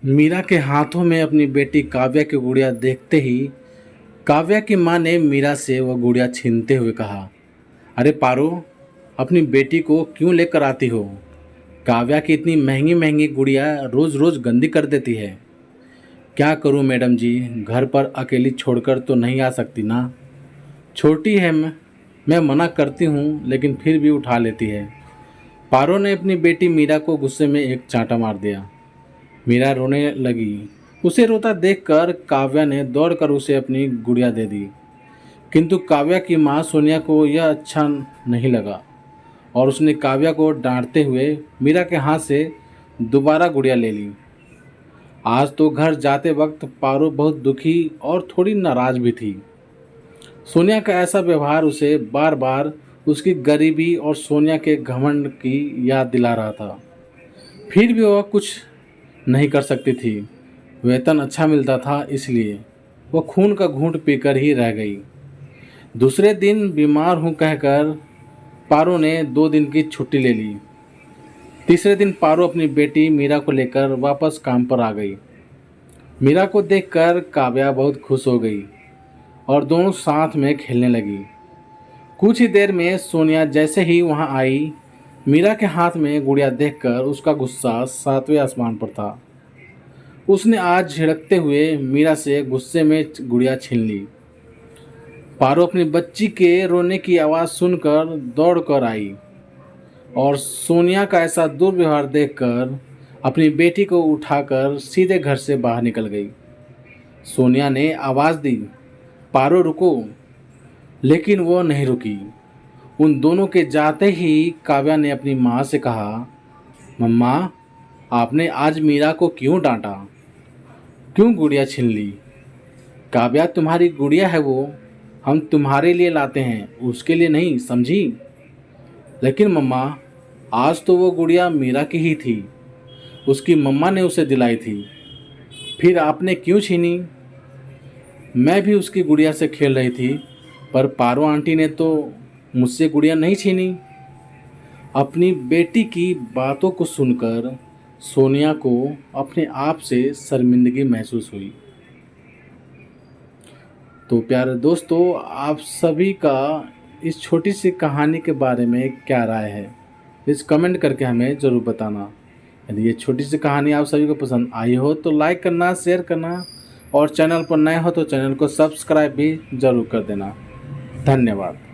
मीरा के हाथों में अपनी बेटी काव्या की गुड़िया देखते ही काव्या की माँ ने मीरा से वह गुड़िया छीनते हुए कहा, अरे पारो, अपनी बेटी को क्यों लेकर आती हो? काव्या की इतनी महंगी महंगी गुड़िया रोज़ रोज़ गंदी कर देती है। क्या करूं मैडम जी, घर पर अकेली छोड़कर तो नहीं आ सकती ना। छोटी है, मैं मना करती हूँ लेकिन फिर भी उठा लेती है। पारो ने अपनी बेटी मीरा को गुस्से में एक चांटा मार दिया। मीरा रोने लगी। उसे रोता देखकर काव्या ने दौड़कर उसे अपनी गुड़िया दे दी। किंतु काव्या की माँ सोनिया को यह अच्छा नहीं लगा और उसने काव्या को डांटते हुए मीरा के हाथ से दोबारा गुड़िया ले ली। आज तो घर जाते वक्त पारो बहुत दुखी और थोड़ी नाराज भी थी। सोनिया का ऐसा व्यवहार उसे बार बार उसकी गरीबी और सोनिया के घमंड की याद दिला रहा था। फिर भी वह कुछ नहीं कर सकती थी। वेतन अच्छा मिलता था, इसलिए वह खून का घूंट पीकर ही रह गई। दूसरे दिन बीमार हूँ कहकर पारो ने 2 दिन की छुट्टी ले ली। तीसरे दिन पारो अपनी बेटी मीरा को लेकर वापस काम पर आ गई। मीरा को देखकर काव्या बहुत खुश हो गई और दोनों साथ में खेलने लगी। कुछ ही देर में सोनिया जैसे ही वहां आई, मीरा के हाथ में गुड़िया देखकर उसका गुस्सा 7वें आसमान पर था। उसने आज झिड़कते हुए मीरा से गुस्से में गुड़िया छीन ली। पारो अपनी बच्ची के रोने की आवाज़ सुनकर दौड़ कर आई और सोनिया का ऐसा दुर्व्यवहार देखकर अपनी बेटी को उठाकर सीधे घर से बाहर निकल गई। सोनिया ने आवाज़ दी, पारो रुको, लेकिन वो नहीं रुकी। उन दोनों के जाते ही काव्या ने अपनी माँ से कहा, मम्मा, आपने आज मीरा को क्यों डांटा? क्यों गुड़िया छीन ली? काव्या तुम्हारी गुड़िया है, वो हम तुम्हारे लिए लाते हैं, उसके लिए नहीं, समझी? लेकिन मम्मा, आज तो वो गुड़िया मीरा की ही थी, उसकी मम्मा ने उसे दिलाई थी, फिर आपने क्यों छीनी? मैं भी उसकी गुड़िया से खेल रही थी, पर पारो आंटी ने तो मुझसे गुड़िया नहीं छीनी। अपनी बेटी की बातों को सुनकर सोनिया को अपने आप से शर्मिंदगी महसूस हुई। तो प्यारे दोस्तों, आप सभी का इस छोटी सी कहानी के बारे में क्या राय है, प्लीज़ कमेंट करके हमें ज़रूर बताना। यदि ये छोटी सी कहानी आप सभी को पसंद आई हो तो लाइक करना, शेयर करना और चैनल पर नए हो तो चैनल को सब्सक्राइब भी ज़रूर कर देना। धन्यवाद।